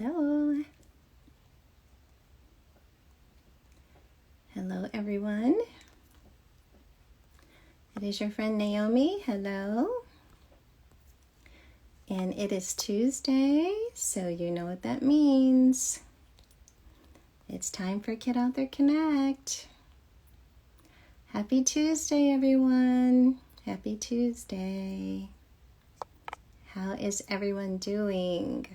Hello. Hello, everyone. It is your friend Naomi. Hello. And it is Tuesday, so you know what that means. It's time for Kid Out There Connect. Happy Tuesday, everyone. Happy Tuesday. How is everyone doing?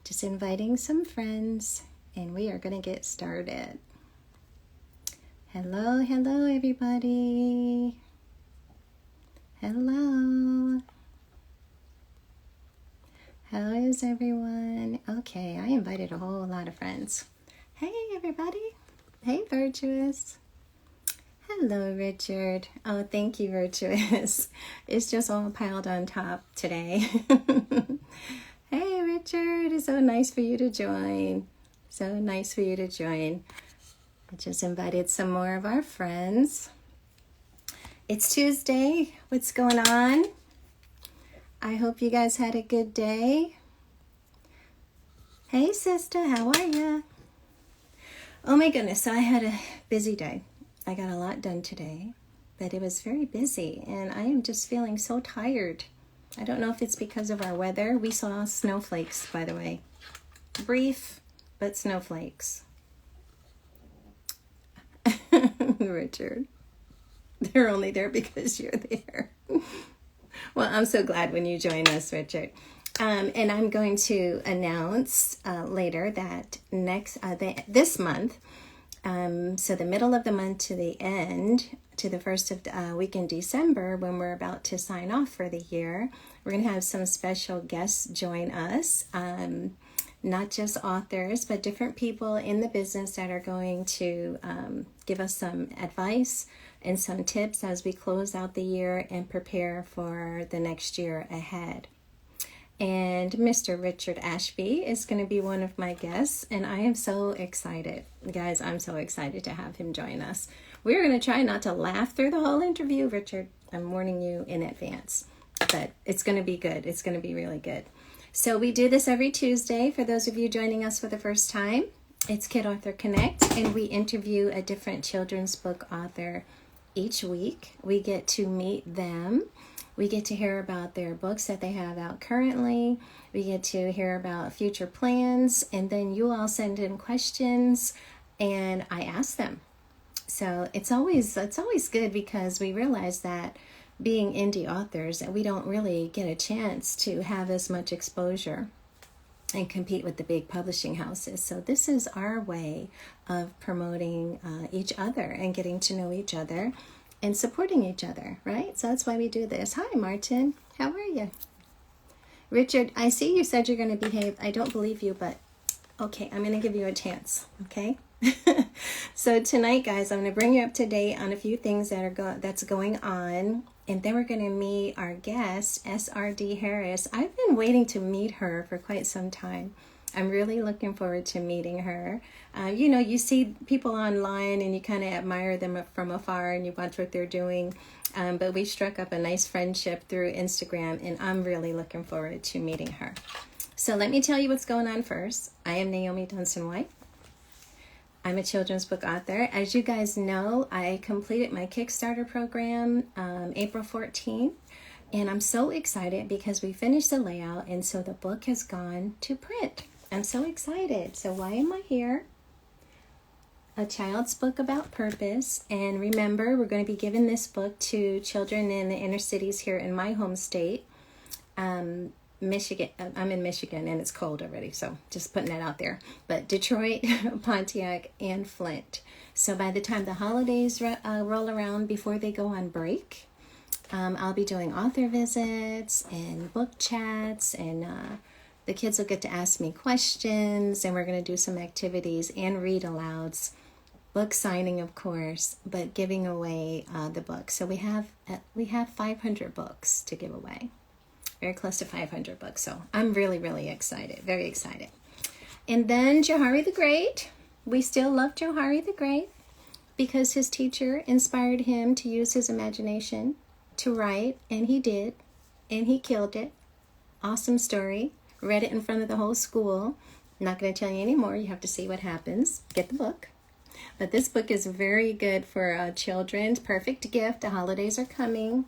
Just inviting some friends, and we are going to get started. Hello, hello, everybody. Hello. How is everyone? Okay, I invited a whole lot of friends. Hey, everybody. Hey, Virtuous. Hello, Richard. Oh, thank you, Virtuous. It's just all piled on top today. Hey, Richard. It's so nice for you to join. So nice for you to join. I just invited some more of our friends. It's Tuesday. What's going on? I hope you guys had a good day. Hey, sister. How are you? Oh, my goodness. So I had a busy day. I got a lot done today, but it was very busy, and I am just feeling so tired. I don't know if it's because of our weather. We saw snowflakes, by the way. Brief, but snowflakes. Richard, they're only there because you're there. Well, I'm so glad when you join us, Richard. And I'm going to announce later that this month, so the middle of the month to the end, to the first of the week in December, when we're about to sign off for the year, we're going to have some special guests join us. Not just authors, but different people in the business that are going to give us some advice and some tips as we close out the year and prepare for the next year ahead. And Mr. Richard Ashby is going to be one of my guests, and I am so excited. Guys, I'm so excited to have him join us. We're going to try not to laugh through the whole interview, Richard. I'm warning you in advance, but it's going to be good. It's going to be really good. So we do this every Tuesday. For those of you joining us for the first time, it's Kid Author Connect, and we interview a different children's book author each week. We get to meet them. We get to hear about their books that they have out currently. We get to hear about future plans, and then you all send in questions, and I ask them. So it's always good, because we realize that being indie authors, we don't really get a chance to have as much exposure and compete with the big publishing houses. So this is our way of promoting each other and getting to know each other and supporting each other, right? So that's why we do this. Hi, Martin. How are you? Richard, I see you said you're going to behave. I don't believe you, but okay, I'm going to give you a chance, okay? So tonight, guys, I'm going to bring you up to date on a few things that's going on, and then we're going to meet our guest, SRD Harris. I've been waiting to meet her for quite some time. I'm really looking forward to meeting her. You see people online and you kind of admire them from afar and you watch what they're doing. But we struck up a nice friendship through Instagram, and I'm really looking forward to meeting her. So let me tell you what's going on first. I am Naomi Thompson-White. I'm a children's book author. As you guys know, I completed my Kickstarter program April 14th. And I'm so excited because we finished the layout, and so the book has gone to print. I'm so excited. So why am I here? A child's book about purpose. And remember, we're going to be giving this book to children in the inner cities here in my home state, Michigan. I'm in Michigan, and it's cold already, so just putting that out there. But Detroit, Pontiac, and Flint. So by the time the holidays roll around, before they go on break, I'll be doing author visits and book chats, and the kids will get to ask me questions, and we're going to do some activities and read alouds, book signing, of course, but giving away the book. So we have 500 books to give away, very close to 500 books. So I'm really, really excited, very excited. And then Johari the Great. We still love Johari the Great because his teacher inspired him to use his imagination to write, and he did, and he killed it. Awesome story. Read it in front of the whole school. I'm not going to tell you anymore. You have to see what happens. Get the book. But this book is very good for children. Perfect gift. The holidays are coming.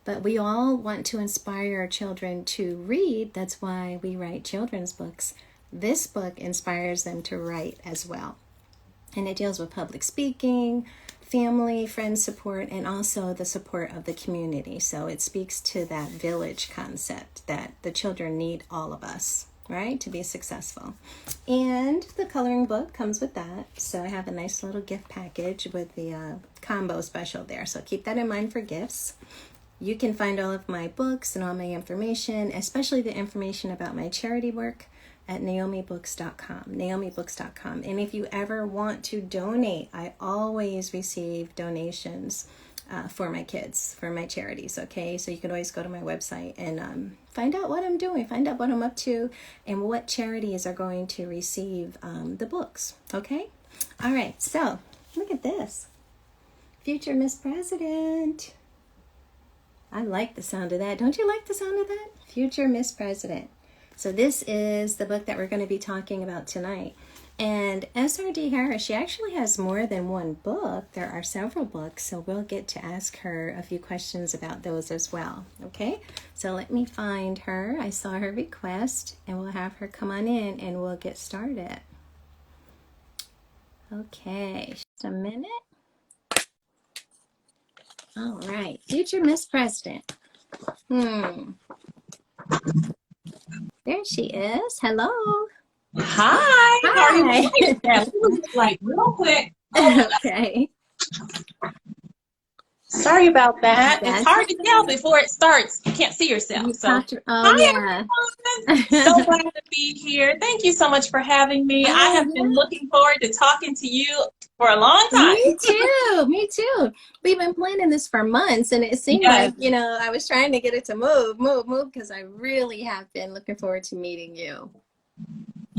But we all want to inspire our children to read. That's why we write children's books. This book inspires them to write as well. And it deals with public speaking, family, friend support, and also the support of the community. So it speaks to that village concept that the children need all of us, right, to be successful. And the coloring book comes with that. So I have a nice little gift package with the combo special there. So keep that in mind for gifts. You can find all of my books and all my information, especially the information about my charity work, at naomibooks.com. And if you ever want to donate, I always receive donations for my kids, for my charities, okay? So you can always go to my website and find out what I'm doing, find out what I'm up to, and what charities are going to receive the books, okay? All right, so look at this. Future Miss President. I like the sound of that. Don't you like the sound of that? Future Miss President. So this is the book that we're going to be talking about tonight. And SRD Harris, she actually has more than one book. There are several books, so we'll get to ask her a few questions about those as well. Okay, so let me find her. I saw her request, and we'll have her come on in and we'll get started. Okay, just a minute. All right, Future Miss President. There she is. Hello. Hi. Hi. How are you? Like real quick. Okay. Sorry about that. That's it's hard to tell before it starts. You can't see yourself. Hi, yeah. everyone. So glad to be here. Thank you so much for having me. I have been looking forward to talking to you for a long time. Me too. We've been planning this for months, and it seemed like, I was trying to get it to move, because I really have been looking forward to meeting you.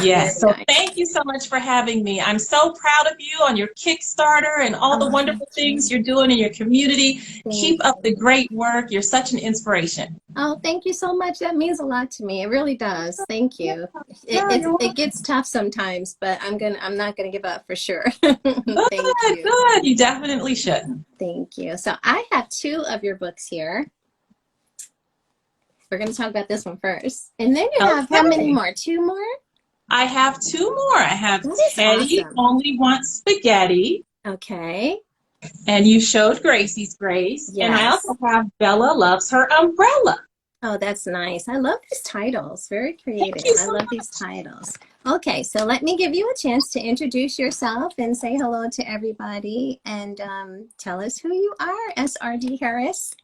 Yes, so thank you so much for having me. I'm so proud of you on your Kickstarter and all the wonderful things you're doing in your community. Keep up the great work. You're such an inspiration. Oh, thank you so much. That means a lot to me. It really does. Thank you. It gets tough sometimes, but I'm not gonna give up for sure. Thank you. Good. You definitely should. Thank you. So I have 2 of your books here. We're gonna talk about this one first, and then you have how many more? 2 more? I have 2 more. I have Teddy Only Wants Spaghetti. Okay. And you showed Gracie's Grace. Yes. And I also have Bella Loves Her Umbrella. Oh, that's nice. I love these titles. Very creative. I love these titles. Okay, so let me give you a chance to introduce yourself and say hello to everybody and tell us who you are, SRD Harris.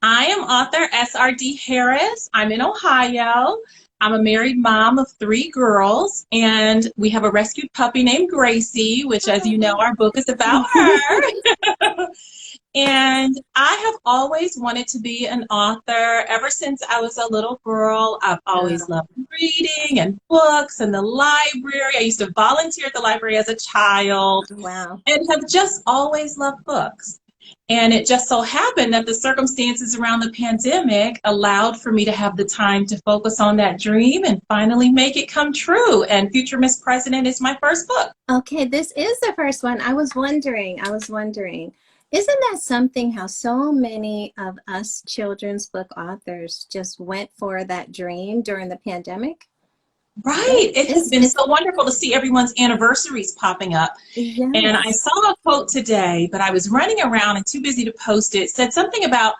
I am author SRD Harris. I'm in Ohio. I'm a married mom of 3 girls, and we have a rescued puppy named Gracie, which, as you know, our book is about her. And I have always wanted to be an author. Ever since I was a little girl, I've always loved reading and books and the library. I used to volunteer at the library as a child. Wow. And have just always loved books. And it just so happened that the circumstances around the pandemic allowed for me to have the time to focus on that dream and finally make it come true. And Future Miss President is my first book. Okay, this is the first one. I was wondering, isn't that something how so many of us children's book authors just went for that dream during the pandemic? Right. It has been so wonderful to see everyone's anniversaries popping up. Yes. And I saw a quote today, but I was running around and too busy to post it. It said something about,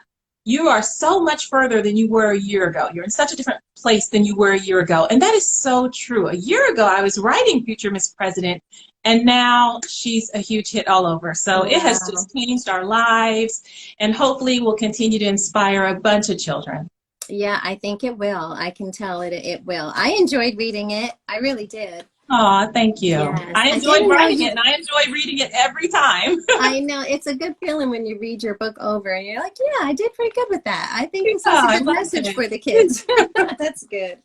you are so much further than you were a year ago. You're in such a different place than you were a year ago. And that is so true. A year ago, I was writing Future Miss President, and now she's a huge hit all over. So It has just changed our lives, and hopefully will continue to inspire a bunch of children. Yeah, I think it will. I can tell it will. I enjoyed reading it. I really did. Oh, thank you. Yes. I enjoyed writing it, and I enjoy reading it every time. I know. It's a good feeling when you read your book over, and you're like, yeah, I did pretty good with that. I think it's a good message for the kids. That's good.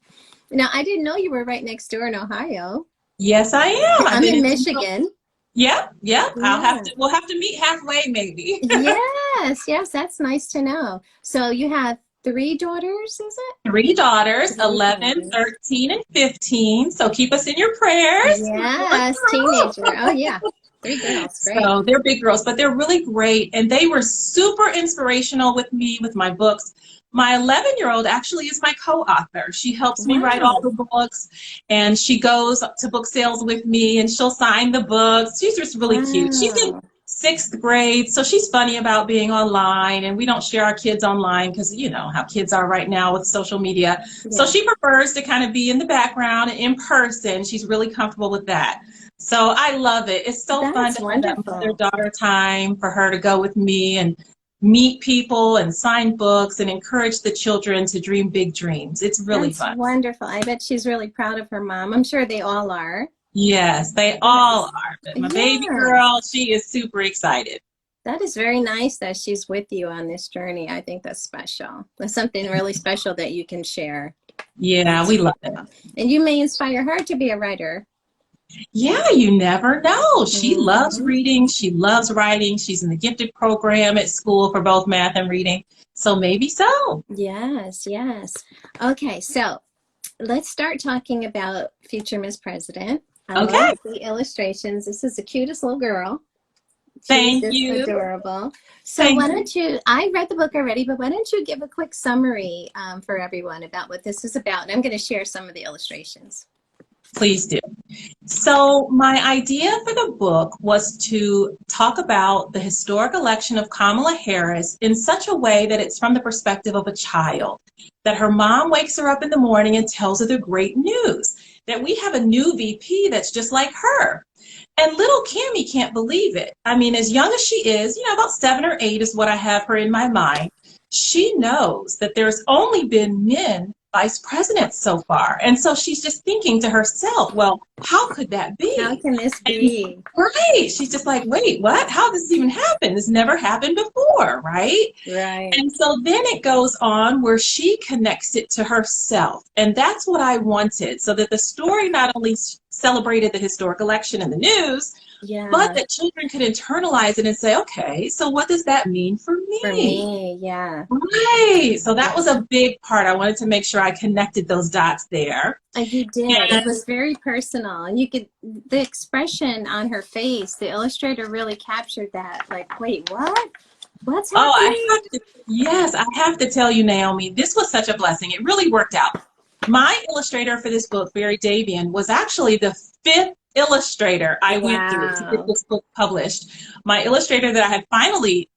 Now, I didn't know you were right next door in Ohio. Yes, I am. I'm in Michigan. Yep. We'll have to meet halfway, maybe. Yes, that's nice to know. So you have 3 daughters, is it? 3 daughters, 11, Daughters. 13, and 15. So keep us in your prayers. Yes, teenager. Oh, yeah. 3 girls. Great. So they're big girls, but they're really great. And they were super inspirational with me, with my books. My 11-year-old actually is my co-author. She helps me write all the books, and she goes to book sales with me, and she'll sign the books. She's just really cute. She's in 6th grade, so she's funny about being online, and we don't share our kids online because you know how kids are right now with social media. So she prefers to kind of be in the background and in person. She's really comfortable with that. So I love it. It's so fun to have that mother-daughter time for her to go with me and meet people and sign books and encourage the children to dream big dreams. It's really fun. That's wonderful. I bet she's really proud of her mom. I'm sure they all are. Yes, they all are. But my baby girl, she is super excited. That is very nice that she's with you on this journey. I think that's special. That's something really special that you can share. Yeah, we love it. And you may inspire her to be a writer. Yeah, you never know. She loves reading. She loves writing. She's in the gifted program at school for both math and reading. So maybe so. Yes, yes. Okay, so let's start talking about Future Miss President. I love the illustrations. This is the cutest little girl. Thank you. Adorable. So why don't you, I read the book already, but why don't you give a quick summary for everyone about what this is about? And I'm going to share some of the illustrations. Please do. So my idea for the book was to talk about the historic election of Kamala Harris in such a way that it's from the perspective of a child, that her mom wakes her up in the morning and tells her the great news, that we have a new VP that's just like her. And little Cammie can't believe it. I mean, as young as she is, you know, about 7 or 8 is what I have her in my mind. She knows that there's only been men vice presidents so far. And so she's just thinking to herself, well, how could that be? How can this be? Right. She's just like, wait, what? How does this even happen? This never happened before, right? Right. And so then it goes on where she connects it to herself. And that's what I wanted, so that the story not only celebrated the historic election in the news, but that children could internalize it and say, okay, so what does that mean for me? For me, yeah. Right. So that was a big part. I wanted to make sure I connected those dots there. And you did. It was very personal. And you could, the expression on her face, the illustrator really captured that. Like, wait, what? What's happening? Yes, I have to tell you, Naomi, this was such a blessing. It really worked out. My illustrator for this book, Barry Davian, was actually the 5th illustrator I went through to get this book published. My illustrator that I had finally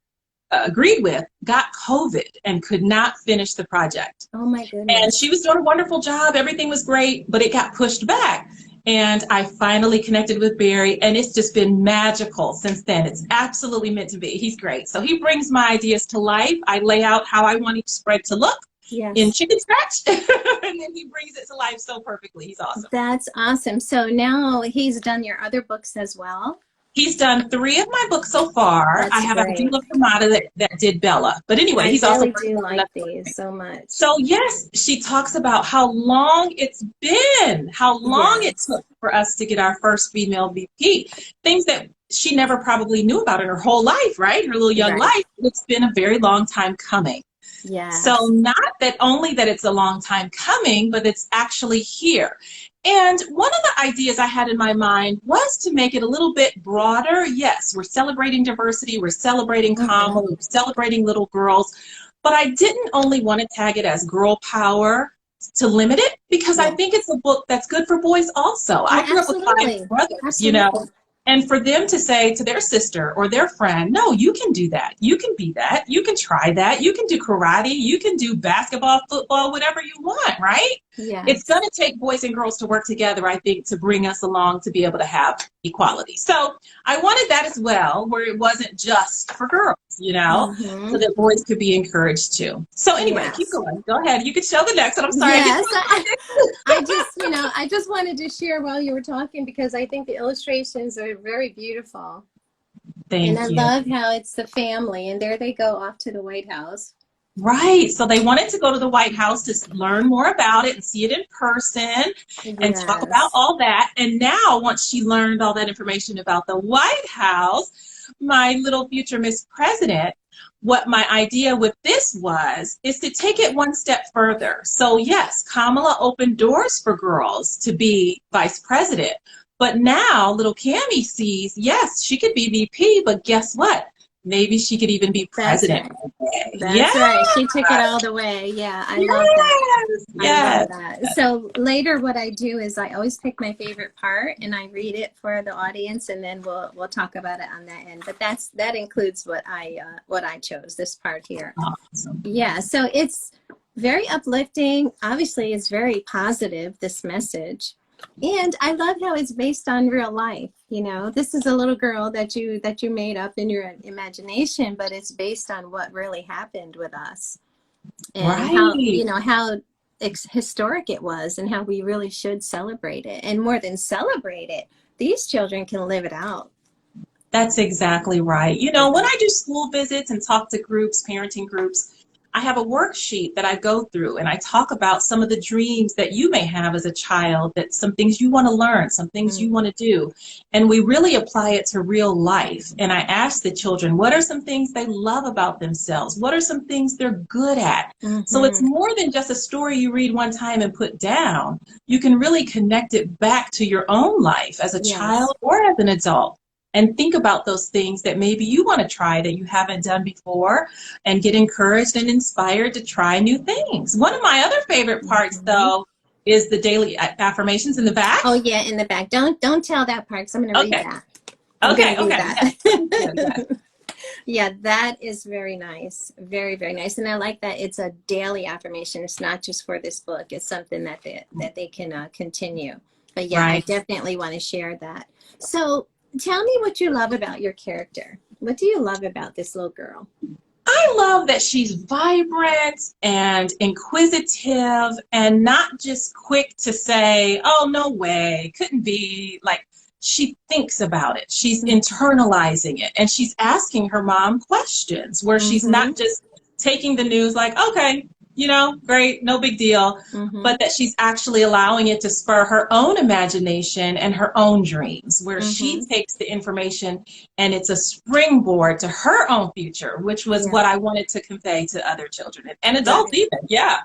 agreed with got COVID and could not finish the project. Oh my goodness. And she was doing a wonderful job. Everything was great, but it got pushed back. And I finally connected with Barry, and it's just been magical since then. It's absolutely meant to be. He's great. So he brings my ideas to life. I lay out how I want each spread to look. In chicken scratch, and then he brings it to life so perfectly. He's awesome. That's awesome. So now he's done your other books as well? He's done 3 of my books so far. I have a Dula Kamada that did Bella. But anyway, he's also... I really do like these so much. So yes, she talks about how long it's been, how long it took for us to get our first female VP. Things that she never probably knew about in her whole life, right? Her little young life. It's been a very long time coming. Yeah. So not that only that it's a long time coming, but it's actually here. And one of the ideas I had in my mind was to make it a little bit broader. Yes, we're celebrating diversity, we're celebrating Kamala, we're celebrating little girls, but I didn't only want to tag it as girl power to limit it, because I think it's a book that's good for boys also. I grew up with 5 brothers, you know. And for them to say to their sister or their friend, no, you can do that. You can be that. You can try that. You can do karate. You can do basketball, football, whatever you want, right? Yeah. It's going to take boys and girls to work together, I think, to bring us along to be able to have equality. So I wanted that as well, where it wasn't just for girls, you know, so that boys could be encouraged too. So anyway, keep going. Go ahead. You can show the next one. I'm sorry. Yes. I just wanted to share while you were talking, because I think the illustrations are very beautiful. Thank you. And I love how it's the family, and there they go off to the White House. Right. So they wanted to go to the White House to learn more about it and see it in person and talk about all that. And now, once she learned all that information about the White House, my little future Miss President, what my idea with this is to take it one step further. So yes, Kamala opened doors for girls to be vice president. But now little Cammie sees, yes, she could be VP, but guess what? Maybe she could even be president. That's right. She took it all the way. Yeah, I love that. Yes. I love that. So later what I do is I always pick my favorite part and I read it for the audience, and then we'll talk about it on that end. But that includes what I chose, this part here. Awesome. Yeah, so it's very uplifting. Obviously, it's very positive, this message. And I love how it's based on real life. You know, this is a little girl that you made up in your imagination, but it's based on what really happened with us, and how historic it was, and how we really should celebrate it. And more than celebrate it, these children can live it out. That's exactly right. You know, when I do school visits and talk to groups, parenting groups, I have a worksheet that I go through, and I talk about some of the dreams that you may have as a child, that some things you want to learn, some things you want to do. And we really apply it to real life. And I ask the children, what are some things they love about themselves? What are some things they're good at? So it's more than just a story you read one time and put down. You can really connect it back to your own life as a child or as an adult. And think about those things that maybe you want to try that you haven't done before, and get encouraged and inspired to try new things. One of my other favorite parts, though, is the daily affirmations in the back. Oh, yeah, in the back. Don't tell that part, because I'm going to read that. Okay. Yeah, that is very nice. Very, very nice. And I like that it's a daily affirmation. It's not just for this book. It's something that they can continue. But yeah, I definitely want to share that. So tell me what you love about your character. What do you love about this little girl? I love that she's vibrant and inquisitive, and not just quick to say, oh, no way, couldn't be. Like, she thinks about it. She's internalizing it, and she's asking her mom questions where she's not just taking the news like, okay, you know, great, no big deal, but that she's actually allowing it to spur her own imagination and her own dreams, where she takes the information and it's a springboard to her own future, which was what I wanted to convey to other children and adults even. Yeah.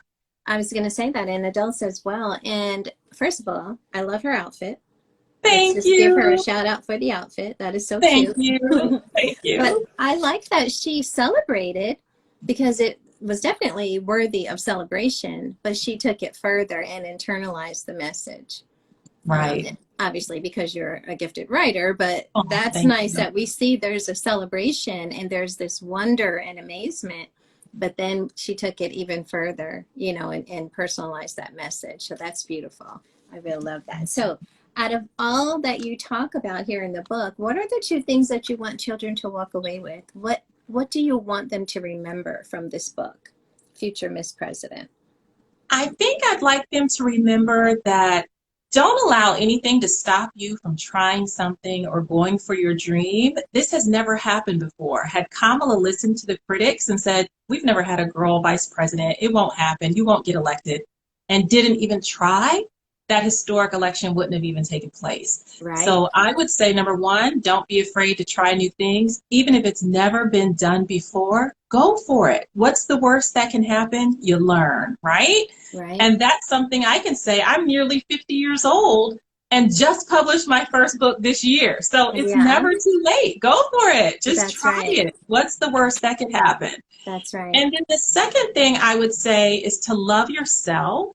I was going to say that, in adults as well. And first of all, I love her outfit. Thank Let's you. Just give her a shout out for the outfit. That is so cute. Thank you. Thank you. But I like that she celebrated, because it was definitely worthy of celebration, but she took it further and internalized the message. Right. Obviously, because you're a gifted writer, but that's nice that we see there's a celebration and there's this wonder and amazement, but then she took it even further, you know, and personalized that message. So that's beautiful. I really love that. So out of all that you talk about here in the book, what are the two things that you want children to walk away with? What do you want them to remember from this book, Future Miss President? I think I'd like them to remember that don't allow anything to stop you from trying something or going for your dream. This has never happened before. Had Kamala listened to the critics and said, we've never had a girl vice president, it won't happen, you won't get elected, and didn't even try, that historic election wouldn't have even taken place. Right. So I would say, number one, don't be afraid to try new things. Even if it's never been done before, go for it. What's the worst that can happen? You learn, right? Right. And that's something I can say. I'm nearly 50 years old and just published my first book this year. So it's never too late. Go for it. Just try it. What's the worst that can happen? That's right. And then the second thing I would say is to love yourself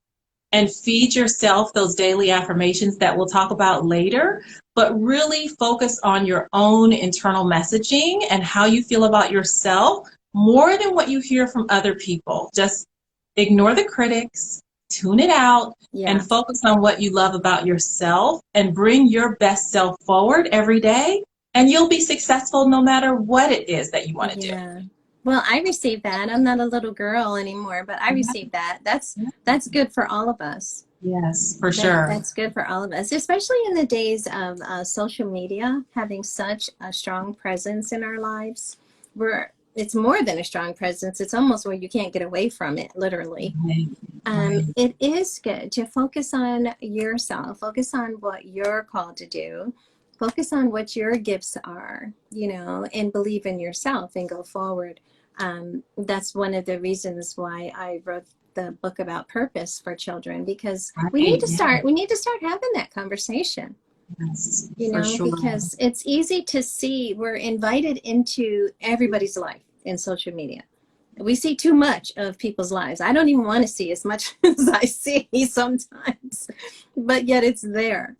and feed yourself those daily affirmations that we'll talk about later, but really focus on your own internal messaging and how you feel about yourself more than what you hear from other people. Just ignore the critics, tune it out, and focus on what you love about yourself and bring your best self forward every day, and you'll be successful no matter what it is that you want to do. Well, I received that. I'm not a little girl anymore, but I received that. That's good for all of us. Yes, for sure. That's good for all of us, especially in the days of social media having such a strong presence in our lives. It's more than a strong presence. It's almost where you can't get away from it, literally. It is good to focus on yourself, focus on what you're called to do, Focus on what your gifts are, you know, and believe in yourself and go forward. That's one of the reasons why I wrote the book about purpose for children, because we need to start having that conversation. Yes, You for know, sure. because it's easy to see, we're invited into everybody's life in social media. We see too much of people's lives. I don't even want to see as much as I see sometimes, but yet it's there.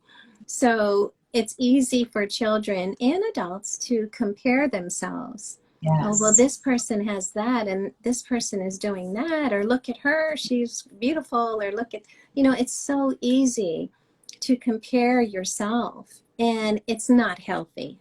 So it's easy for children and adults to compare themselves. Yes. Oh, well, this person has that and this person is doing that, or look at her, she's beautiful, or look at, you know, it's so easy to compare yourself, and it's not healthy.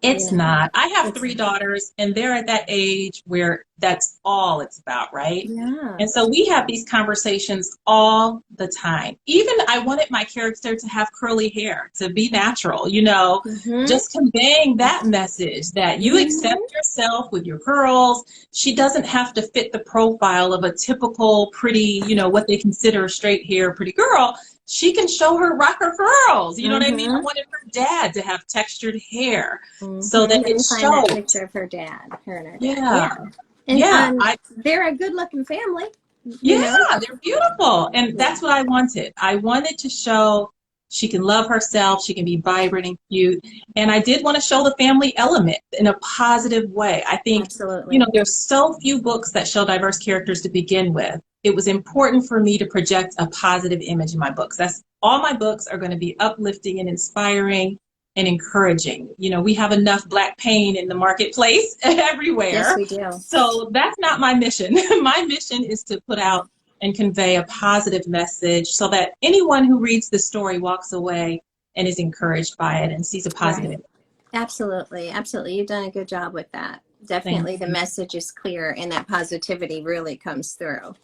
It's not. I have three daughters, and they're at that age where that's all it's about, right? Yeah. And so we have these conversations all the time. Even I wanted my character to have curly hair, to be natural, you know, just conveying that message that you accept yourself with your curls. She doesn't have to fit the profile of a typical pretty, you know, what they consider a straight hair pretty girl. She can show her rocker curls. You know what I mean? I wanted her dad to have textured hair so that it shows. Find that picture of her dad, her and her dad. Yeah. And they're a good-looking family. Yeah, they're beautiful. And that's what I wanted. I wanted to show she can love herself. She can be vibrant and cute. And I did want to show the family element in a positive way. I think, you know, there's so few books that show diverse characters to begin with. It was important for me to project a positive image in my books. That's all my books are going to be uplifting and inspiring and encouraging. You know, we have enough Black pain in the marketplace everywhere. Yes, we do. So that's not my mission. My mission is to put out and convey a positive message so that anyone who reads the story walks away and is encouraged by it and sees a positive image. Absolutely. Absolutely. You've done a good job with that. Definitely the message is clear and that positivity really comes through.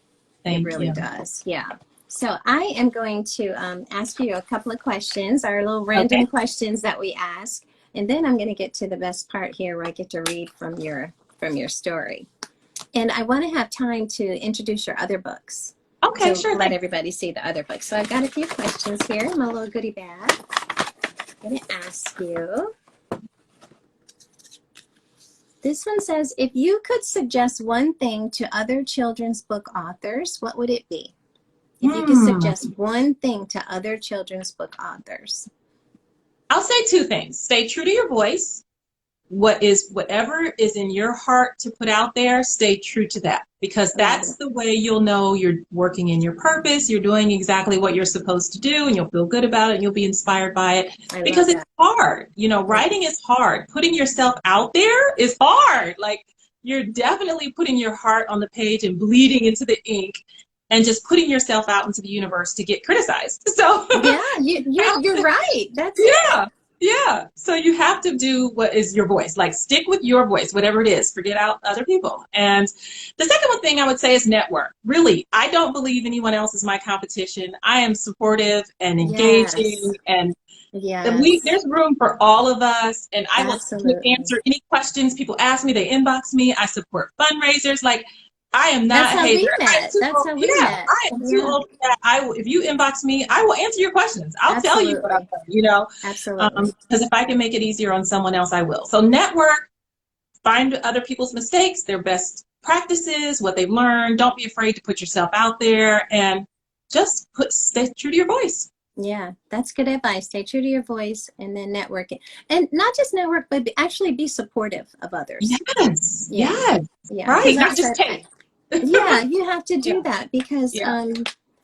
It really does. Yeah. So I am going to ask you a couple of questions, our little random questions that we ask, and then I'm going to get to the best part here where I get to read from your story. And I want to have time to introduce your other books. Okay, sure. Let everybody see the other books. So I've got a few questions here in my little goodie bag. I'm going to ask you. This one says, if you could suggest one thing to other children's book authors, what would it be? If you could suggest one thing to other children's book authors. I'll say two things. Stay true to your voice. Whatever is in your heart to put out there, stay true to that, because that's the way you'll know you're working in your purpose. You're doing exactly what you're supposed to do, and you'll feel good about it, and you'll be inspired by it, because it's hard. You know, writing is hard. Putting yourself out there is hard. Like, you're definitely putting your heart on the page and bleeding into the ink and just putting yourself out into the universe to get criticized. So yeah, you're right. That's Yeah. So you have to do what is your voice. Like, stick with your voice, whatever it is. Forget out other people. And the second one thing I would say is network. Really, I don't believe anyone else is my competition. I am supportive and engaging, and there's room for all of us. And I will answer any questions people ask me. They inbox me. I support fundraisers. Like, I am not a hater. That's how we met. I am too old for that. If you inbox me, I will answer your questions. I'll tell you what I've done, you know. Absolutely. Because if I can make it easier on someone else, I will. So network, find other people's mistakes, their best practices, what they've learned. Don't be afraid to put yourself out there, and just stay true to your voice. Yeah, that's good advice. Stay true to your voice, and then network it. And not just network, but actually be supportive of others. Yes. Right. Not just take. Yeah, you have to do that, because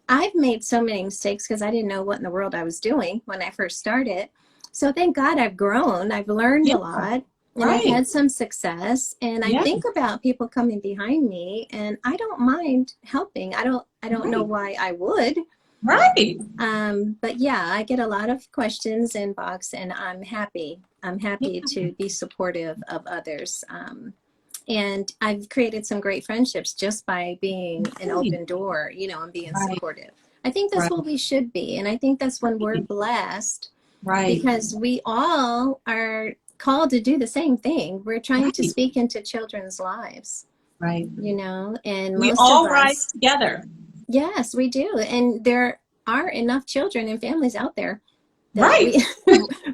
I've made so many mistakes because I didn't know what in the world I was doing when I first started. So thank God I've grown. I've learned a lot, and I've had some success. And I think about people coming behind me, and I don't mind helping. I don't know why I would. Right. But yeah, I get a lot of questions inbox, and I'm happy to be supportive of others. And I've created some great friendships just by being an open door, you know, and being supportive. I think that's what we should be. And I think that's when we're blessed, because we all are called to do the same thing. We're trying to speak into children's lives, you know, and we all rise together. Yes, we do. And there are enough children and families out there.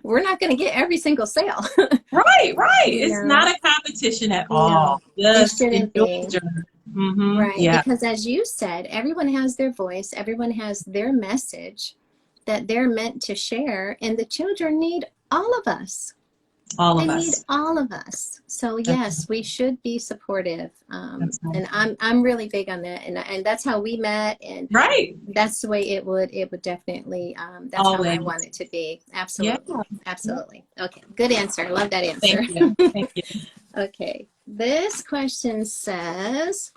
we're not going to get every single sale. Right, right. You It's know? not a competition at No, all. it Just shouldn't enjoy be. the journey. Mm-hmm. Right. Yeah, Because as you said, everyone has their voice, everyone has their message that they're meant to share, and the children need all of us. all They of need us. all of us. So yes, we should be supportive. That's right. And I'm really big on that. And that's how we met. And Right. that's the way it would definitely, that's how I Always. want it to be. Yeah. Absolutely. Yeah. Absolutely. Okay. Good answer. I love that answer. Thank you. Thank you. Okay. This question says,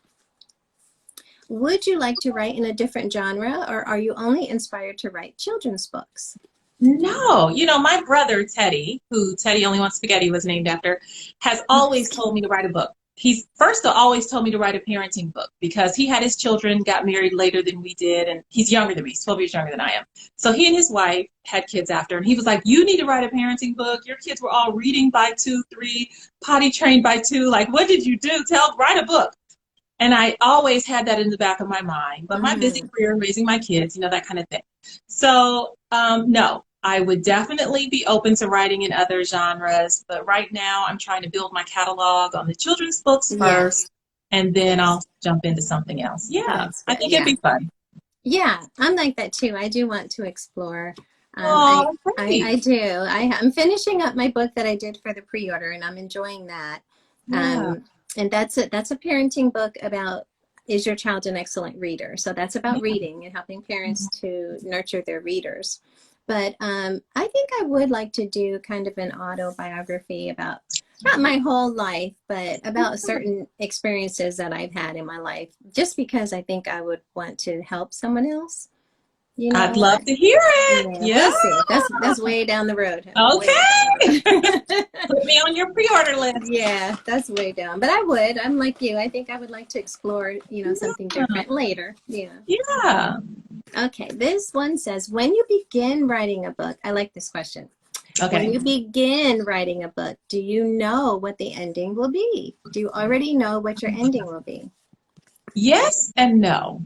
would you like to write in a different genre, or are you only inspired to write children's books? No, my brother Teddy, who Teddy Only Wants Spaghetti was named after, has always told me to write a book. He's first always told me to write a parenting book because he had his children, got married later than we did, and he's younger than me, he's 12 years younger than I am. So he and his wife had kids after, and he was like, you need to write a parenting book. Your kids were all reading by 2, 3, potty trained by 2. Like, what did you do? Write a book. And I always had that in the back of my mind, but my busy career, raising my kids, that kind of thing. So, no, I would definitely be open to writing in other genres, but right now I'm trying to build my catalog on the children's books first, and then I'll jump into something else. Yeah, I think it'd be fun. Yeah, I'm like that too. I do want to explore. I do. I'm finishing up my book that I did for the pre-order, and I'm enjoying that. Yeah. And that's a parenting book about, is your child an excellent reader? So that's about reading and helping parents to nurture their readers. But I think I would like to do kind of an autobiography about, not my whole life, but about certain experiences that I've had in my life, just because I think I would want to help someone else. I'd love to hear it. Yeah. We'll see. That's way down the road. Okay. Put me on your pre-order list. Yeah, that's way down. But I'm like you. I think I would like to explore, something different later. Yeah. Yeah. Okay. This one says, when you begin writing a book, I like this question. Okay. When you begin writing a book, do you know what the ending will be? Do you already know what your ending will be? Yes and no.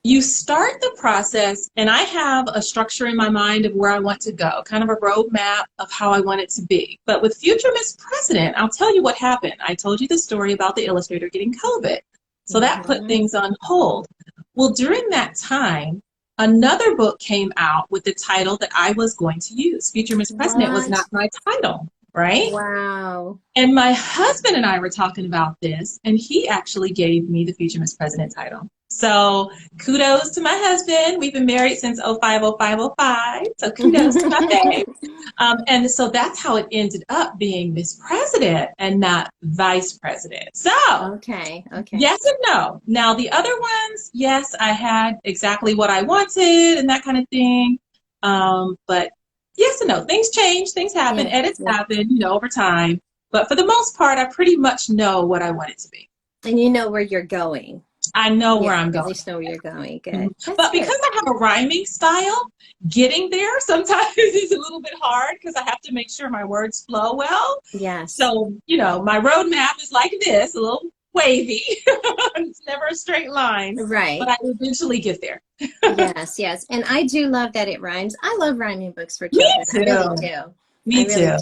You start the process, and I have a structure in my mind of where I want to go, kind of a roadmap of how I want it to be. But with Future Miss President, I'll tell you what happened. I told you the story about the illustrator getting COVID. So that put things on hold. Well, during that time, another book came out with the title that I was going to use. Future Miss President was not my title, right? Wow. And my husband and I were talking about this, and he actually gave me the Future Miss President title. So kudos to my husband. We've been married since 050505. So kudos to my babe. And so that's how it ended up being Miss President and not Vice President. So okay. Yes and no. Now the other ones, yes, I had exactly what I wanted and that kind of thing. But yes and no. Things change. Things happen. Edits happen, over time. But for the most part, I pretty much know what I want it to be. And you know where you're going. I know where I'm going. At least know where you're going. Good. But because I have a rhyming style, getting there sometimes is a little bit hard because I have to make sure my words flow well. Yes. So, my roadmap is like this, a little wavy. It's never a straight line. Right. But I will eventually get there. Yes. And I do love that it rhymes. I love rhyming books for children. Me too. I really do. Me too.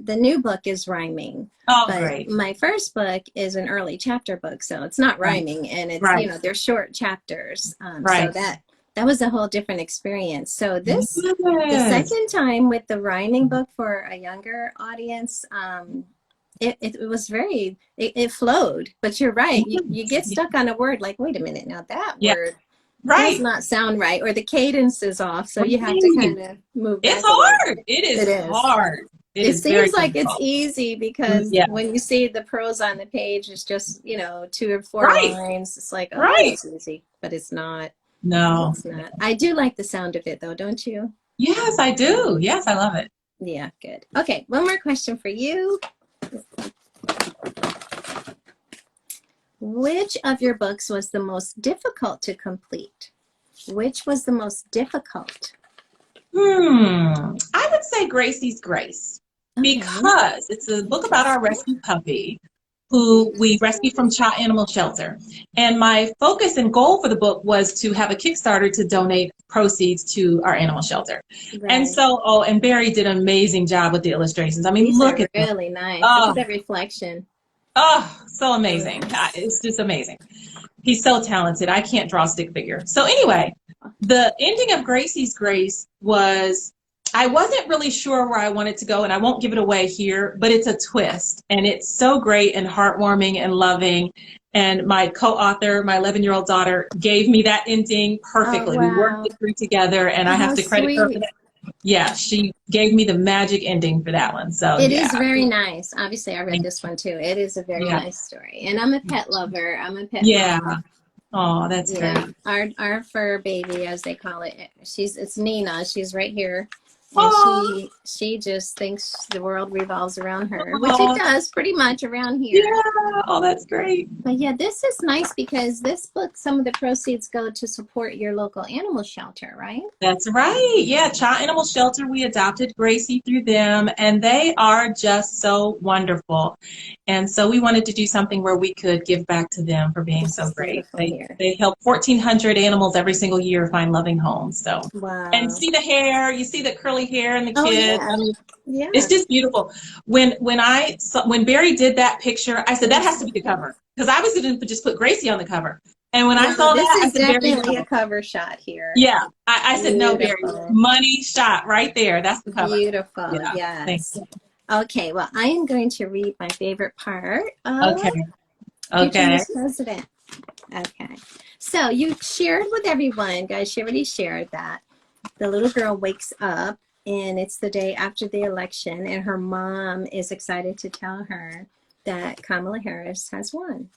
The new book is rhyming. Oh, but great. My first book is an early chapter book, so it's not rhyming, and it's they're short chapters. So that was a whole different experience. So the second time with the rhyming book for a younger audience, it was it flowed. But you're right, you get stuck on a word like, wait a minute, now that word does not sound right, or the cadence is off, so you have to kind of move back. It's hard. It is hard. It seems like it's easy because when you see the prose on the page, it's just 2 or 4 lines. It's like, it's easy, but it's not. No, it's not. I do like the sound of it, though, don't you? Yes, I do. Yes, I love it. Yeah, good. Okay, one more question for you. Which of your books was the most difficult to complete? Which was the most difficult? I would say Gracie's Grace, because it's a book about our rescue puppy who we rescued from child animal shelter. And my focus and goal for the book was to have a Kickstarter to donate proceeds to our animal shelter. Right. And so, and Barry did an amazing job with the illustrations. I mean, These look are at really nice. Oh, look at that reflection. Oh, so amazing. Yes. It's just amazing. He's so talented. I can't draw a stick figure. So anyway, the ending of Gracie's Grace was, I wasn't really sure where I wanted to go, and I won't give it away here, but it's a twist, and it's so great and heartwarming and loving. And my co-author, my 11-year-old daughter, gave me that ending perfectly. Oh, wow. We worked it through together, and I have to credit her for that. Yeah, she gave me the magic ending for that one. So it yeah. is very nice. Obviously, I read this one too. It is a very nice story. And I'm a pet lover. I'm a pet mom. Oh, that's great. Our fur baby, as they call it, it's Nina. She's right here. And she just thinks the world revolves around her, which it does pretty much around here. Yeah. Oh, that's great. But yeah, this is nice because this book, some of the proceeds go to support your local animal shelter, right? That's right. Yeah, Child Animal Shelter. We adopted Gracie through them, and they are just so wonderful. And so we wanted to do something where we could give back to them for being so great. They help 1,400 animals every single year find loving homes. So wow. And see the hair, you see the curly hair and the kids. Yeah. It's just beautiful. When Barry did that picture, I said that has to be the cover, because I was going to just put Gracie on the cover. And when I saw that, I said, definitely a cover shot here. Yeah, I said, no, Barry, money shot right there. That's the cover. Beautiful. Yeah. Yes. Okay. Well, I am going to read my favorite part of Future President. Okay. So you shared with everyone, guys. She already shared that the little girl wakes up, and it's the day after the election, and her mom is excited to tell her that Kamala Harris has won.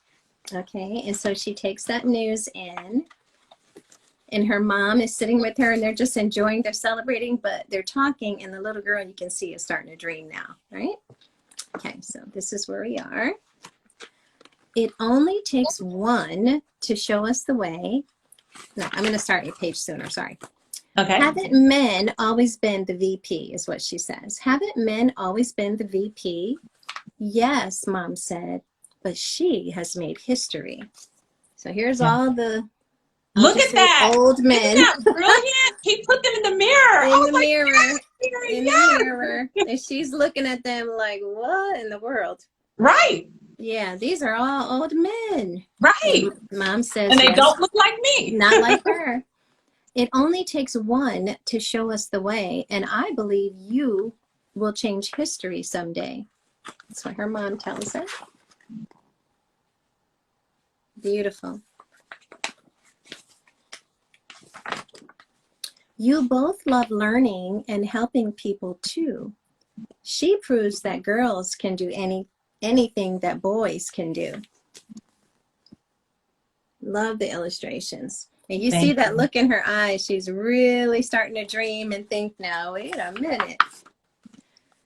Okay, and so she takes that news in, and her mom is sitting with her, and they're just enjoying, they're celebrating, but they're talking, and the little girl, you can see, is starting to dream now, right? Okay, so this is where we are. It only takes one to show us the way. No, I'm going to start a page sooner, sorry. Okay. Haven't men always been the VP, is what she says. Haven't men always been the VP? Yes, Mom said, but she has made history. So here's all the look at that old men. Isn't that brilliant? He put them in the mirror. In the mirror. In the mirror. And she's looking at them like, what in the world? Right. Yeah, these are all old men. Right. And Mom says, and they don't look like me. Not like her. It only takes one to show us the way, and I believe you will change history someday. That's what her mom tells her. Beautiful. You both love learning and helping people too. She proves that girls can do anything that boys can do. Love the illustrations. And you see that look in her eyes. She's really starting to dream and think now, wait a minute.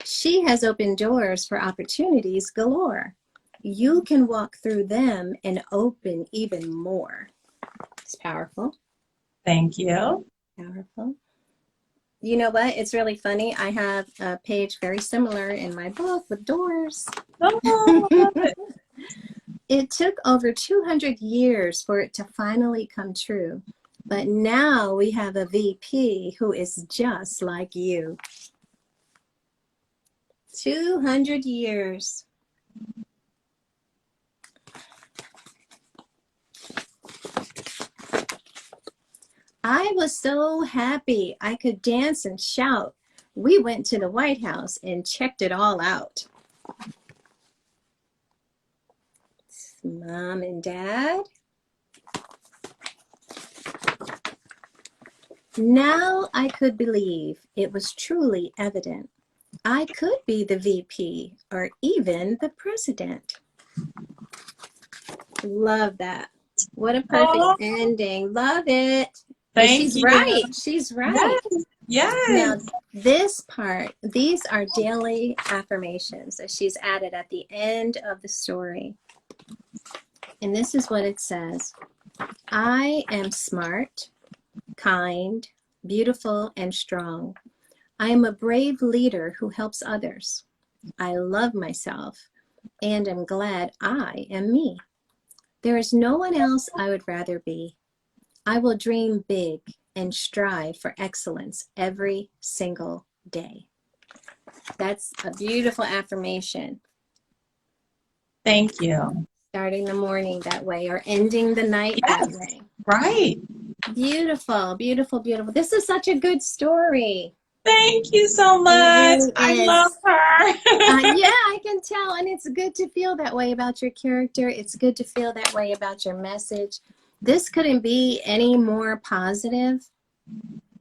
She has opened doors for opportunities galore. You can walk through them and open even more. It's powerful. Thank you. Powerful. You know what? It's really funny. I have a page very similar in my book with doors. Oh, It took over 200 years for it to finally come true. But now we have a VP who is just like you. 200 years. I was so happy I could dance and shout. We went to the White House and checked it all out. Mom and Dad. Now I could believe it was truly evident. I could be the VP or even the president. Love that. What a perfect ending. Love it. Thank you. Right. She's right. Yes. Now, this part, these are daily affirmations that she's added at the end of the story. And this is what it says. I am smart, kind, beautiful, and strong. I am a brave leader who helps others. I love myself. and am glad I am me. There is no one else I would rather be. I will dream big and strive for excellence every single day. That's a beautiful affirmation. Thank you. Starting the morning that way or ending the night that way. Right. Beautiful, beautiful, beautiful. This is such a good story. Thank you so much. Really I love her. Yeah, I can tell. And it's good to feel that way about your character. It's good to feel that way about your message. This couldn't be any more positive.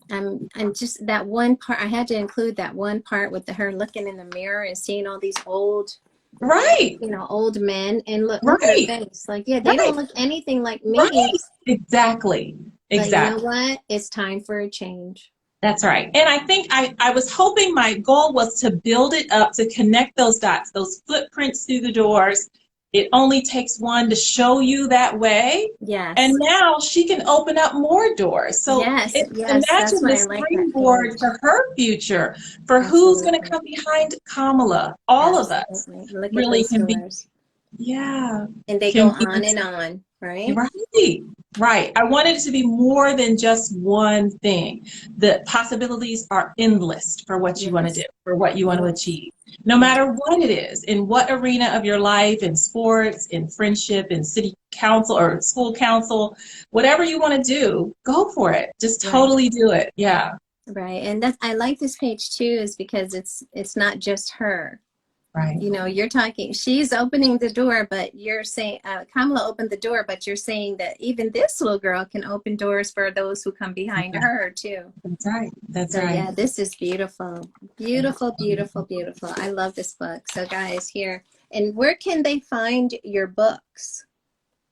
And just that one part, I had to include that one part with her looking in the mirror and seeing all these old, right, old men, and look right. at her face. Like, yeah, they don't look anything like me. Right. Exactly. But you know what? It's time for a change. That's right. And I think I was hoping, my goal was to build it up, to connect those dots, those footprints through the doors. It only takes one to show you that way. Yes. And now she can open up more doors. So imagine the springboard for her future, for who's going to come behind Kamala. All of us really can be. Yeah. And they go on and on, right? Right. Right. I wanted it to be more than just one thing. The possibilities are endless for what you want to do, for what you want to achieve. No matter what it is, in what arena of your life, in sports, in friendship, in city council or school council, whatever you want to do, go for it. Just totally do it. Yeah. Right. And I like this page too, is because it's not just her. Right. You're talking, she's opening the door, but you're saying, Kamala opened the door, but you're saying that even this little girl can open doors for those who come behind her too. That's right. That's right. Yeah, this is beautiful. Beautiful, beautiful, beautiful. I love this book. So guys, here. And where can they find your books?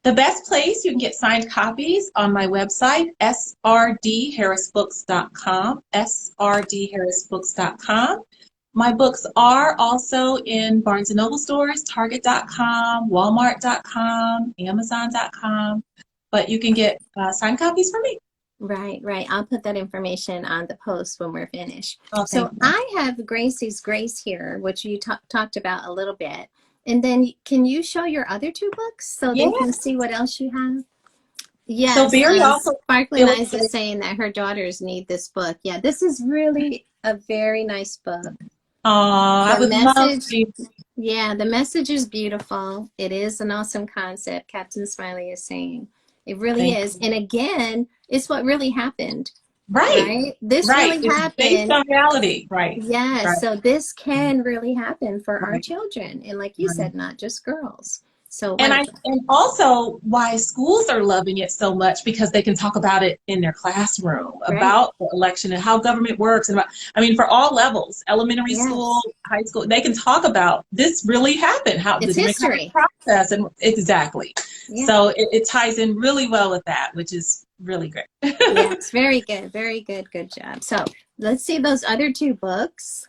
The best place, you can get signed copies on my website, srdharrisbooks.com, srdharrisbooks.com. My books are also in Barnes & Noble stores, Target.com, Walmart.com, Amazon.com, but you can get signed copies from me. Right, right. I'll put that information on the post when we're finished. Oh, so I have Gracie's Grace here, which you talked about a little bit. And then can you show your other two books so they can see what else you have? Yes. So Barry also Sparkling Eyes is saying that her daughters need this book. Yeah, this is really a very nice book. I would love to. Yeah, the message is beautiful. It is an awesome concept, Captain Smiley is saying. It really is. And again, it's what really happened. Right? This really happened. Based on reality. Right. Yes. Right. So this can really happen for our children. And like you said, not just girls. So and also why schools are loving it so much, because they can talk about it in their classroom about the election and how government works, and for all levels, elementary school, high school, they can talk about this really happened, how the democratic process, and so it ties in really well with that, which is really great. Yes, very good, good job. So let's see those other two books.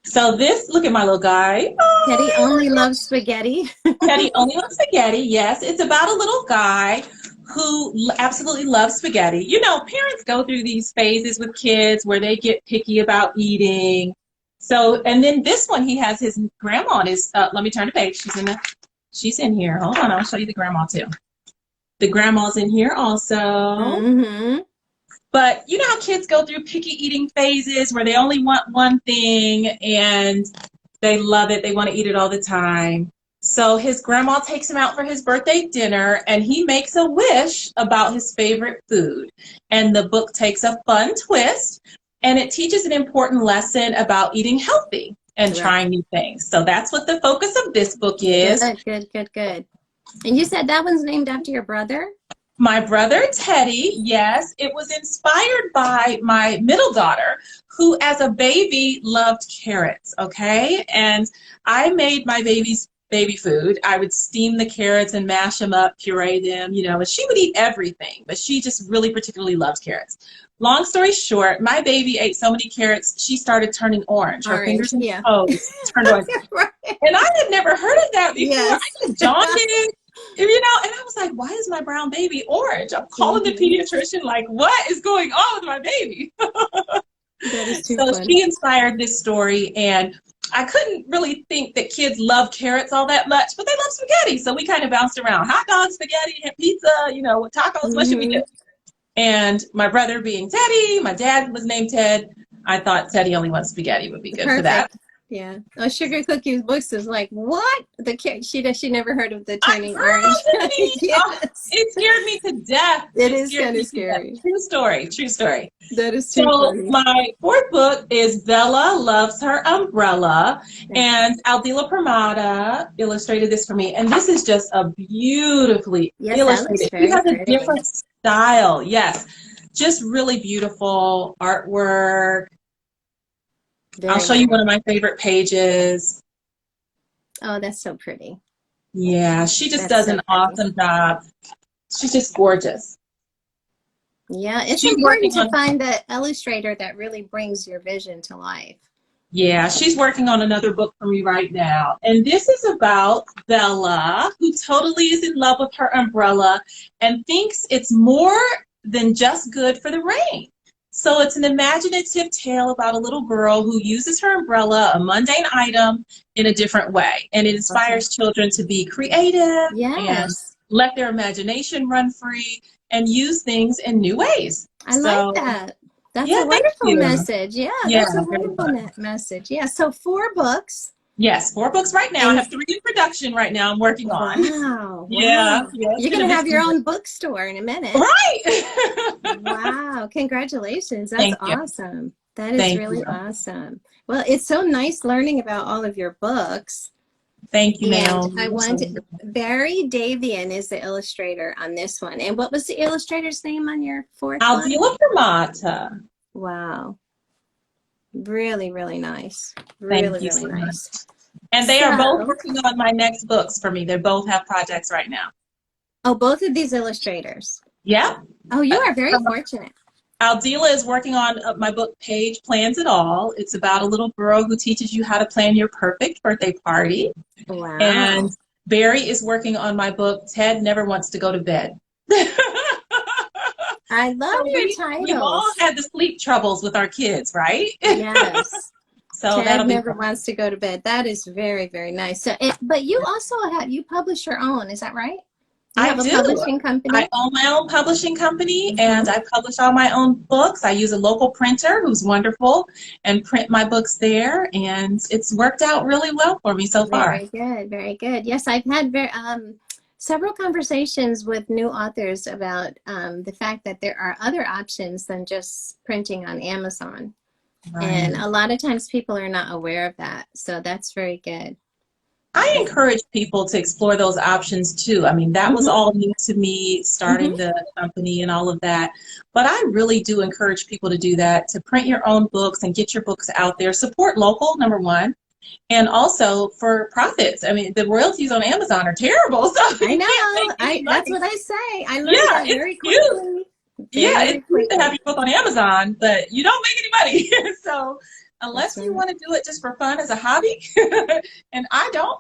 So this, look at my little guy. Teddy Only Loves Spaghetti. Teddy Only Loves Spaghetti, yes. It's about a little guy who absolutely loves spaghetti. Parents go through these phases with kids where they get picky about eating. So, and then this one, he has his grandma on his, let me turn the page. She's in here. Hold on, I'll show you the grandma too. The grandma's in here also. Mm-hmm. But you know how kids go through picky eating phases where they only want one thing and they love it. They want to eat it all the time. So his grandma takes him out for his birthday dinner and he makes a wish about his favorite food. And the book takes a fun twist and it teaches an important lesson about eating healthy and trying new things. So that's what the focus of this book is. Good. And you said that one's named after your brother? My brother, Teddy, yes. It was inspired by my middle daughter, who as a baby loved carrots, okay? And I made my baby's baby food. I would steam the carrots and mash them up, puree them, and she would eat everything, but she just really particularly loved carrots. Long story short, my baby ate so many carrots, she started turning orange. Her fingers and toes turned orange. And I had never heard of that before. I just jaundiced. And I was like, why is my brown baby orange? I'm calling the pediatrician, like, what is going on with my baby? That is too So funny. she inspired this story, and I couldn't really think that kids love carrots all that much, but they love spaghetti. So we kind of bounced around hot dogs, spaghetti, pizza, tacos. What should we do? And my brother being Teddy, my dad was named Ted. I thought Teddy only wants spaghetti would be good for that. Yeah. Oh, Sugar Cookies Books is like, what? She never heard of the turning orange. Yes. Oh, it scared me to death. It is kind of scary. True story. That is too funny. My fourth book is Bella Loves Her Umbrella, and Aldila Pramada illustrated this for me. And this is just a beautifully illustrated. She has a different style. Yes. Just really beautiful artwork. I'll show you one of my favorite pages. Oh, that's so pretty. Yeah, she just does an awesome job. She's just gorgeous. Yeah, it's important to find that illustrator that really brings your vision to life. Yeah, she's working on another book for me right now. And this is about Bella, who totally is in love with her umbrella and thinks it's more than just good for the rain. So it's an imaginative tale about a little girl who uses her umbrella, a mundane item, in a different way. And it inspires children to be creative and let their imagination run free and use things in new ways. I like that. That's a wonderful message. Yeah, that's a wonderful message. Yeah, so 4 books. Yes, 4 books right now. I have 3 in production right now I'm working on. Wow. Yeah. You're going to have your own bookstore in a minute. Right. Wow. Congratulations. That's awesome. That is really awesome. Well, it's so nice learning about all of your books. Thank you, Naomi. I wanted, Barry Davian is the illustrator on this one. And what was the illustrator's name on your 4th one? Aldila Pramada. Wow. Really, really nice. Really nice. And they are both working on my next books for me. They both have projects right now. Oh, both of these illustrators. Yeah. Oh, you are very fortunate. Aldila is working on my book, Page Plans It All. It's about a little girl who teaches you how to plan your perfect birthday party. Wow. And Barry is working on my book, Ted Never Wants to Go to Bed. I love your titles. We've all had the sleep troubles with our kids, right? Yes. So Ted Never Wants to Go to Bed. That is very, very nice. So, but you also you publish your own, is that right? You have a publishing company? I own my own publishing company, and I publish all my own books. I use a local printer who's wonderful and print my books there, and it's worked out really well for me so far. Very good, very good. Yes, I've had several conversations with new authors about the fact that there are other options than just printing on Amazon. Right. And a lot of times people are not aware of that, so that's very good. I encourage people to explore those options too. I mean, that was all new to me, starting the company and all of that. But I really do encourage people to do that, to print your own books and get your books out there. Support local, number one. And also for profits. I mean, the royalties on Amazon are terrible. So I know. That's what I say. I learned that very quickly. It's good to have your book on Amazon, but you don't make any money. So unless you want to do it just for fun as a hobby, and I don't.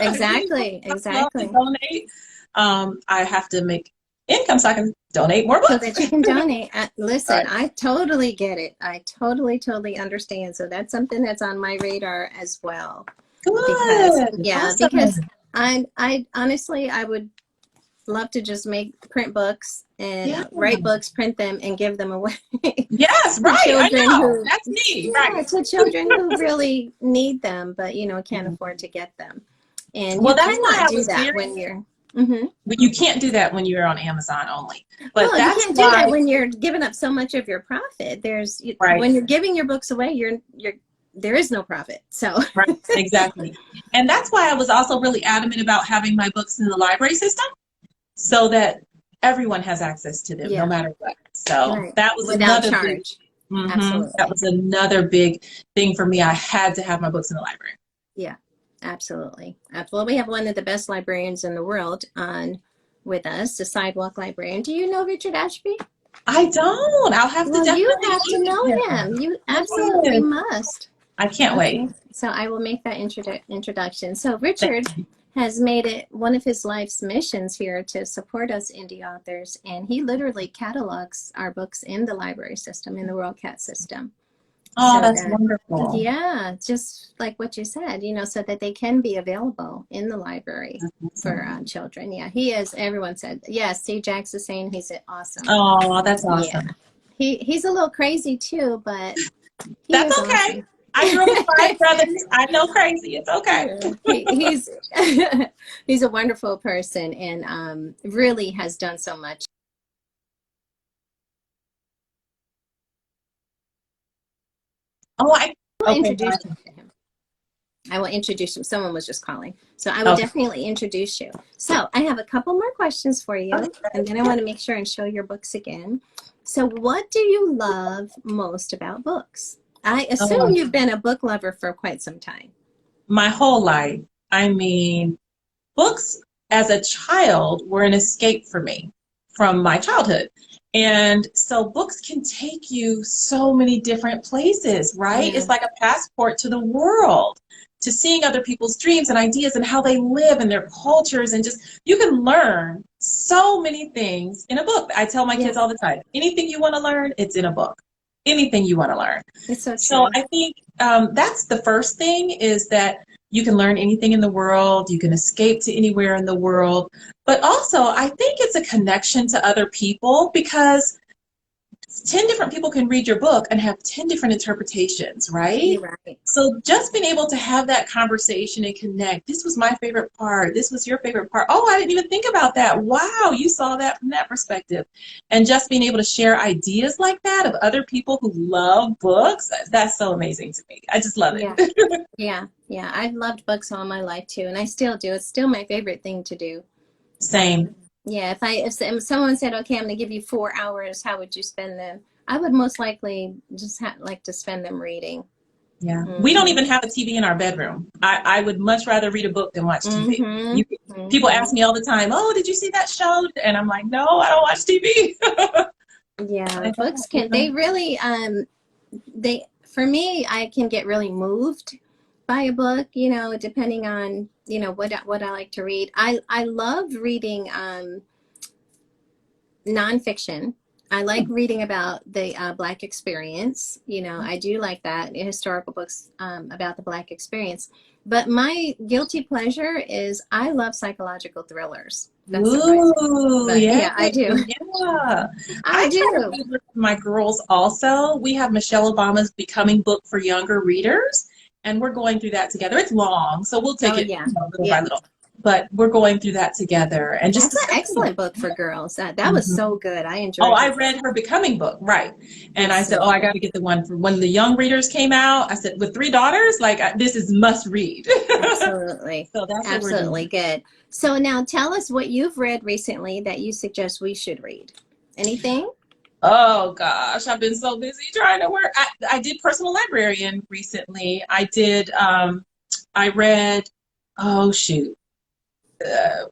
Exactly. Donate. I have to make income so I can donate more books. So that you can donate. Listen, I totally get it. I totally understand. So that's something that's on my radar as well. Good. Because I honestly, I would love to just print books and write books, print them, and give them away. Yes, right. I know. That's me. Right. To children who really need them, but can't afford to get them. And well, you that's why I do was that when you're. But you can't do that when you're on Amazon only. But that's you can't do that when you're giving up so much of your profit. When you're giving your books away, there is no profit. So right, exactly. And that's why I was also really adamant about having my books in the library system, so that everyone has access to them, no matter what. So that was another charge. Absolutely. That was another big thing for me. I had to have my books in the library. Yeah. Absolutely. Well, we have one of the best librarians in the world on with us, the Sidewalk Librarian. Do you know Richard Ashby? I don't. I'll have to definitely. You have to know him. You absolutely must. I can't wait. So I will make that introduction. So Richard has made it one of his life's missions here to support us indie authors, and he literally catalogs our books in the library system, in the WorldCat system. Oh, so that's that, wonderful. yeah, just like what you said, so that they can be available in the library That's for awesome. children. Yeah, he is. Everyone said, yeah, Steve Jacks is saying he's awesome. Oh, that's Yeah, awesome. he's a little crazy too, but he That's is okay. awesome. I grew up with five brothers. I know crazy. It's okay. Yeah, he's he's a wonderful person, and really has done so much. Oh, I I'll okay, introduce gotcha. you to him. I will introduce him. Someone was just calling, so I will Okay. definitely introduce you. So I have a couple more questions for you, and then I want to make sure and show your books again. So, what do you love most about books? I assume Oh, you've been a book lover for quite some time. my whole life. I mean, books as a child were an escape for me from my childhood. And so books can take you so many different places, right? Yeah. It's like a passport to the world, to seeing other people's dreams and ideas and how they live and their cultures. And just, you can learn so many things in a book. I tell my kids Yes. all the time, anything you want to learn, it's in a book. Anything you want to learn. It's so So true. I think that's the first thing, is that you can learn anything in the world. You can escape to anywhere in the world. But also, I think it's a connection to other people, because 10 different people can read your book and have 10 different interpretations, right? You're right. So just being able to have that conversation and connect, this was my favorite part, this was your favorite part. Oh, I didn't even think about that. Wow, you saw that from that perspective. And just being able to share ideas like that of other people who love books, that's so amazing to me. I just love Yeah. it. Yeah. I've loved books all my life too, and I still do. It's still my favorite thing to do. Same. Yeah, if someone said, "Okay, I'm going to give you 4 hours, how would you spend them?" I would most likely just like to spend them reading. Yeah. We don't Mm-hmm. even have a TV in our bedroom. I would much rather read a book than watch TV. Mm-hmm. People Mm-hmm. ask me all the time, oh, did you see that show? And I'm like, no, I don't watch TV. Yeah, books can. They really. They for me, I can get really moved by a book. Depending on what I like to read. I love reading nonfiction. I like reading about the Black experience. I do like that, historical books about the Black experience. But my guilty pleasure is I love psychological thrillers. That's surprising. Ooh, But yeah, yeah, I do. yeah. I I try to do. read with my girls also. We have Michelle Obama's Becoming Book for Younger Readers, and we're going through that together. It's long, so we'll take Oh, it, yeah. little by Yeah. little. But we're going through that together, and just That's an discussing it. excellent book for girls. That was Mhm. so good. I Oh, enjoyed I her book. read her Becoming book, right. And I It's said, so oh, I good. got to get the one for when the young readers came out. I said, with three daughters, like, this is must read. Absolutely. So that's what we're Absolutely doing. good. So now tell us what you've read recently that you suggest we should read. Anything? Oh gosh, I've been so busy trying to work. I did personal librarian recently. I read, oh shoot, uh,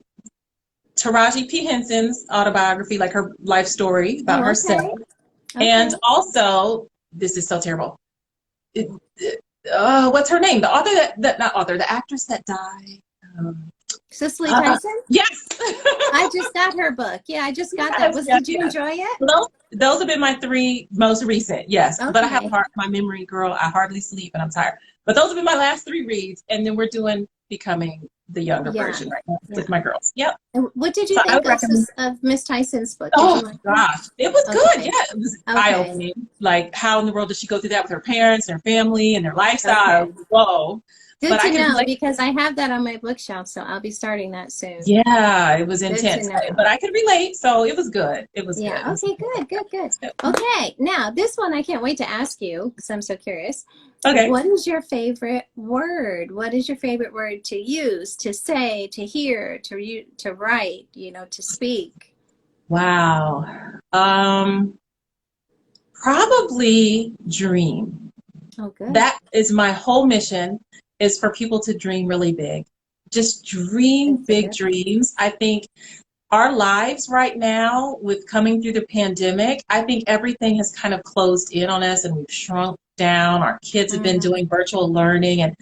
Taraji P. Henson's autobiography, like her life story about Oh, okay. herself. And Okay. also, this is so terrible. It, what's her name? The author that not author, the actress that died. Um, Cicely Tyson? yes. I just got her book. Yeah, I just got that. Yes, yes, Did you yes. enjoy it? Those have been my three most recent, yes. But I have Okay. my memory, girl. I hardly sleep and I'm tired. But those have been my last three reads, and then we're doing Becoming the younger Yeah. version right now with Yeah. my girls. Yep. And what did you So I think would recommend. of Miss Tyson's book? Did you Oh like it? gosh, it was good. Okay. Yeah, it was eye Okay. opening. Like, how in the world did she go through that with her parents, and her family, and their lifestyle? Okay. Whoa. Good But I to can know relate. because I have that on my bookshelf, so I'll be starting that soon. Yeah, it was Good to intense, know. but I could relate. So it was good. It was good. It Yeah. was Okay. Good. Good. Good. Okay. Now this one I can't wait to ask you because I'm so curious. okay. What is your favorite word? What is your favorite word to use, to say, to hear, to write? To speak. Wow. Probably dream. Oh, good. That is my whole mission, is for people to dream really big. Just dream That's a big good one. dreams. I think our lives right now, with coming through the pandemic, I think everything has kind of closed in on us and we've shrunk down. Our kids have been Mm, doing virtual learning, and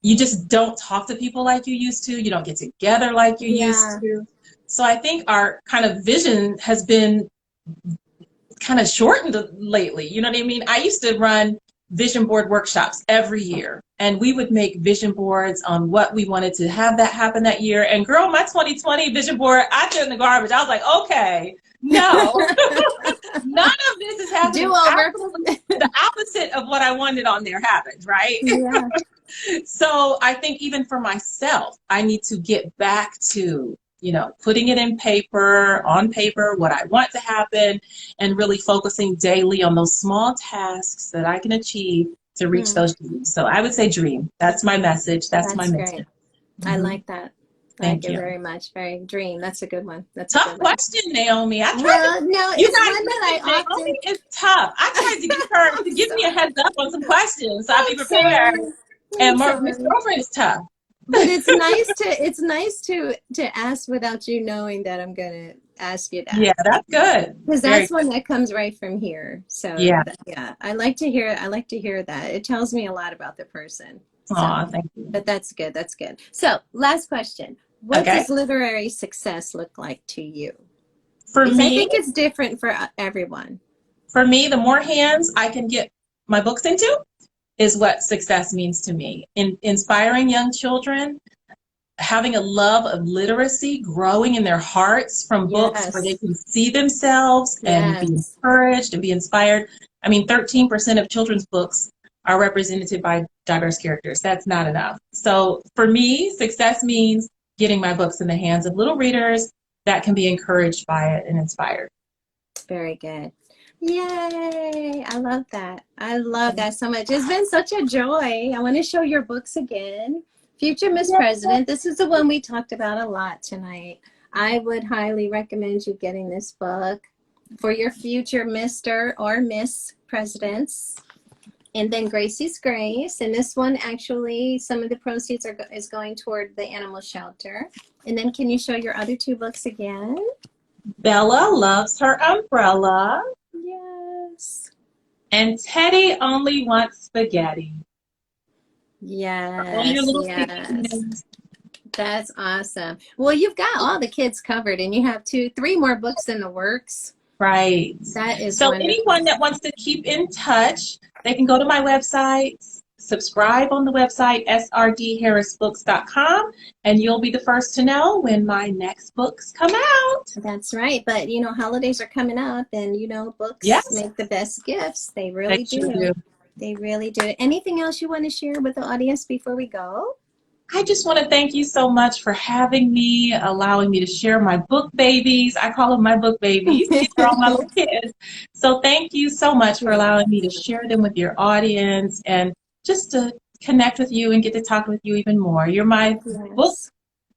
you just don't talk to people like you used to. You don't get together like you used yeah. to. So I think our kind of vision has been kind of shortened lately. You know what I mean? I used to run vision board workshops every year. And we would make vision boards on what we wanted to have that happen that year. And girl, my 2020 vision board, I threw it in the garbage. I was like, okay, no, none of this is happening. Do over. The opposite of what I wanted on there happened, right? Yeah. So I think even for myself, I need to get back to, you know, putting it on paper, what I want to happen, and really focusing daily on those small tasks that I can achieve to reach those dreams. So I would say dream. That's my message. That's my mission. Great. I like that. Thank you very much. Very dream. That's a good one. That's tough a good one. question, Naomi. No, it's one that I often. Naomi is tough. I tried to get her to give me a heads up on some questions, so I'll be prepared. And Miss Girlfriend is tough. But it's nice to ask without you knowing that I'm gonna ask you that. Yeah, that's good. Because that's one that comes right from here. So yeah, I like to hear that. It tells me a lot about the person. Aw, thank you. But that's good. That's good. So last question. What does literary success look like to you? For me, I think it's different for everyone. For me, the more hands I can get my books into is what success means to me. Inspiring young children, having a love of literacy growing in their hearts from books where they can see themselves and be encouraged and be inspired. I mean, 13% of children's books are represented by diverse characters. That's not enough. So for me, success means getting my books in the hands of little readers that can be encouraged by it and inspired. Very good. Yay! I love that. I love that so much. It's been such a joy. I want to show your books again. Future Miss President. This is the one we talked about a lot tonight. I would highly recommend you getting this book for your future Mr. or Miss Presidents. And then Gracie's Grace. And this one, actually, some of the proceeds is going toward the animal shelter. And then can you show your other two books again? Bella Loves Her Umbrella. Yes. And Teddy Only Wants Spaghetti. Yes. That's awesome. Well, you've got all the kids covered, and you have 3 more books in the works. Right. That is so wonderful. Anyone that wants to keep in touch, they can go to my website, subscribe on the website, srdharrisbooks.com, and you'll be the first to know when my next books come out. That's right. But, holidays are coming up, and, books make the best gifts. They really do. They really do. Anything else you want to share with the audience before we go? I just want to thank you so much for having me, allowing me to share my book babies. I call them my book babies. These are all my little kids. So thank you so much for allowing me to share them with your audience and just to connect with you and get to talk with you even more. You're my book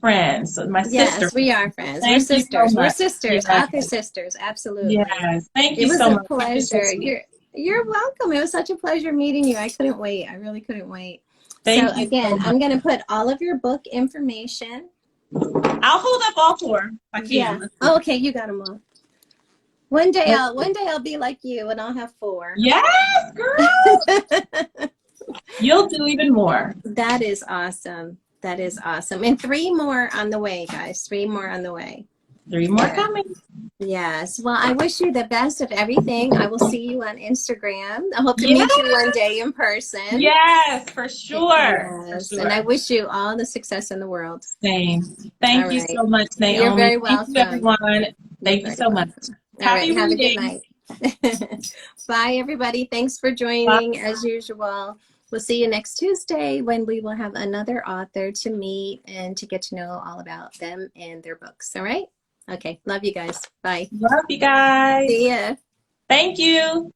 friends, my sister. Yes, we are friends. We're sisters. We're sisters. Author sisters. Absolutely. Yes. Thank you so much. It was a pleasure. You're welcome. It was such a pleasure meeting you. I couldn't wait. I really couldn't wait. Thank you again, so much. I'm going to put all of your book information. I'll hold up all 4 if I can. Yeah. Oh, okay, you got them all. One day I'll be like you and I'll have 4. Yes, girl. You'll do even more. That is awesome. That is awesome. And 3 more on the way, guys. 3 more on the way. 3 more coming. Yes. Well, I wish you the best of everything. I will see you on Instagram. I hope to meet you one day in person. Yes, for sure. Yes. For sure. And I wish you all the success in the world. Same. Thank you so much, Naomi. You're very welcome. Thank you, everyone. Thank you so much. Happy have a good night. Bye, everybody. Thanks for joining, as usual. We'll see you next Tuesday when we will have another author to meet and to get to know all about them and their books. All right? Okay. Love you guys. Bye. Love you guys. See ya. Thank you.